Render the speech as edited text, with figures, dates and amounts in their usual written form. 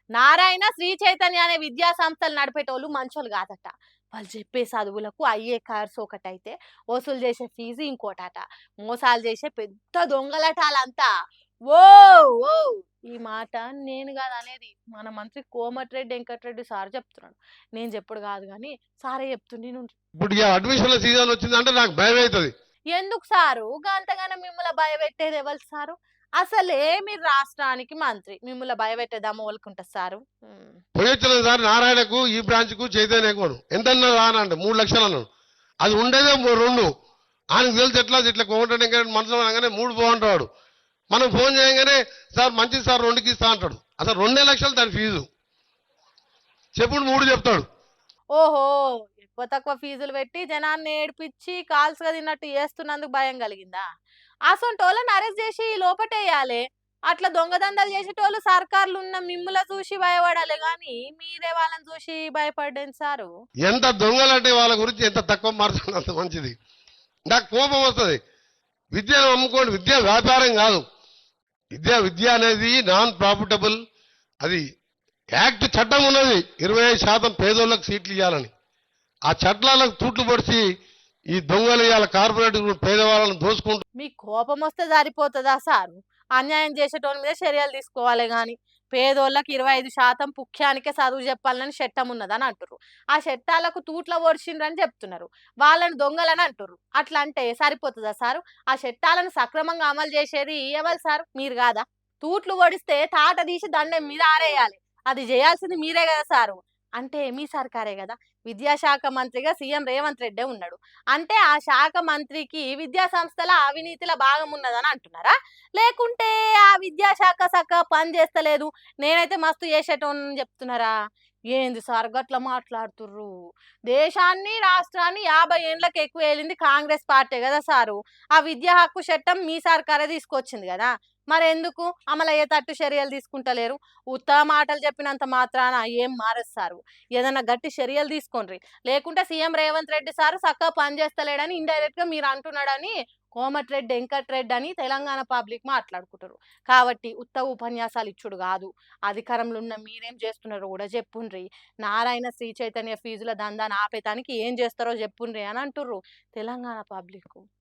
నారాయణ, శ్రీ చైతన్య అనే విద్యా సంస్థలు నడిపేటోళ్ళు మంచోళ్ళు కాదట. వాళ్ళు చెప్పే చదువులకు అయ్యే ఖర్చు ఒకటైతే, వసూలు చేసే ఫీజు ఇంకోటట. మోసాలు చేసే పెద్ద దొంగలట ఆళ్ళంతా. ఓహ్! ఓహ్! ఈ మాట నేను కాదనేది. మన మంత్రి కోమటిరెడ్డి వెంకటరెడ్డి సార్ చెప్తున్నాడు. నేను చెప్పుడు కాదు గానీ సారే చెప్తుండు ఇనుండ్రి. ఇప్పుడు ఇక అడ్మిషన్ల సీజన్ వచ్చిందంటే నాకు భయం అవుతుంది. ఎందుకు సారు గంతగానం మిమ్మల్ని భయపెట్టేది ఎవరు సారు? అసలే మీరు రాష్ట్రానికి మంత్రి. మిమ్మల్ని భయపెట్టేద్దామా ఓలుకుంటా సారు? పోయొచ్చిన సార్ నారాయణకు ఈ బ్రాంచ్ కు చైతన్యకు ఎంత రానంటే 3 లక్షలు అన్నాడు. అది ఉండేదే 2. ఆయనకు తెలిసి ఇట్లా కోమటంటే మనసులో అనగానే 3 బాగుంటాడు. మనం ఫోన్ చేయగానే సార్ మంచిది సార్ 2కి ఇస్తా అంటాడు. అసలు 2 లక్షలు దాని ఫీజు. చెప్పుడు 3 చెప్తాడు. ఓహో! ఎక్కువ తక్కువ ఫీజులు పెట్టి జనాన్ని ఏడిపిచ్చి కాల్స్‌గా తిన్నట్టు చేస్తున్నందుకు భయం కలిగిందా? అసొంటోళ్ళని అరెస్ట్ చేసి లోపటేయాలే. అట్లా దొంగదందాలు చేసేటోళ్ళు సర్కార్లున్న మిమ్ముల చూసి భయపడాలి గానీ, మీరే వాళ్ళని చూసి భయపడేంది సారు? ఎంత దొంగలంటే వాళ్ళ గురించి ఎంత తక్కువ మాట్లాడినా అంత మంచిది. నాకు కోపం వస్తుంది. విద్యను అమ్ముకోండి, విద్య వ్యాపారం కాదు. విద్య అనేది నాన్ ప్రాఫిటబుల్. అది యాక్ట్ చట్టం ఉన్నది 25% పేదోళ్ళకి సీట్లు ఇవ్వాలని. ఆ చట్టాలకు తూట్లు పడిచి ఈ దొంగలు ఇవాళ కార్పొరేట్ పేదవాళ్ళని దోసుకుంటూ. మీకు కోపం వస్తే సరిపోతదా సారు? అన్యాయం చేసేటోళ్ళ మీద చర్యలు తీసుకోవాలి గాని. పేదోళ్ళకి 25% పుఖ్యానికే చదువు చెప్పాలని చట్టం ఉన్నదని అంటుర్రు. ఆ చట్టాలకు తూట్ల పొడిచిండ్రని చెప్తున్నారు. వాళ్ళని దొంగలని అంటుర్రు. అట్లా అంటే సరిపోతదా సారు? ఆ చట్టాలను సక్రమంగా అమలు చేసేది ఎవరు సారు? మీరు కాదా? తూట్లు పొడిస్తే తాట తీసి దండెం మీద ఆరేయాలి. అది చేయాల్సింది మీరే కదా సారు. అంటే మీ సర్కారే కదా. విద్యాశాఖ మంత్రిగా సీఎం రేవంత్ రెడ్డే ఉన్నాడు. అంటే ఆ శాఖ మంత్రికి విద్యా సంస్థల అవినీతిల భాగం ఉన్నదని అంటున్నారా? లేకుంటే ఆ విద్యాశాఖ సక్కగా పని చేస్తలేదు, నేనైతే మస్తు చేసేటోన్ని చెప్తున్నారా? ఏంది సార్ గట్ల మాట్లాడుతుర్రు? దేశాన్ని, రాష్ట్రాన్ని 50 ఏండ్లకు ఎక్కువ ఏలింది కాంగ్రెస్ పార్టీ కదా సారు. ఆ విద్యా హక్కు చట్టం మీ సర్కారే తీసుకొచ్చింది కదా. మరెందుకు అమలయ్యేటట్టు చర్యలు తీసుకుంటలేరు? ఉత్తమ మాటలు చెప్పినంత మాత్రాన ఏం మారదు సారు. ఏదన్నా గట్టి చర్యలు తీసుకోండ్రి. లేకుంటే సీఎం రేవంత్ రెడ్డి సారు సక్కగా పని చేస్తలేడని ఇండైరెక్ట్ గా మీరు అంటున్నాడని కోమటిరెడ్డి వెంకటరెడ్డి అని తెలంగాణ పబ్లిక్ మాట్లాడుకుంటారు. కాబట్టి ఉత్త ఉపన్యాసాలు ఇచ్చుడు కాదు. అధికారంలో ఉన్న మీరేం చేస్తున్నారో కూడా చెప్పుండ్రి. నారాయణ, శ్రీ చైతన్య ఫీజుల దందాన్ని ఆపేతానికి ఏం చేస్తారో చెప్పుండ్రి అని అంటుర్రు తెలంగాణ పబ్లిక్.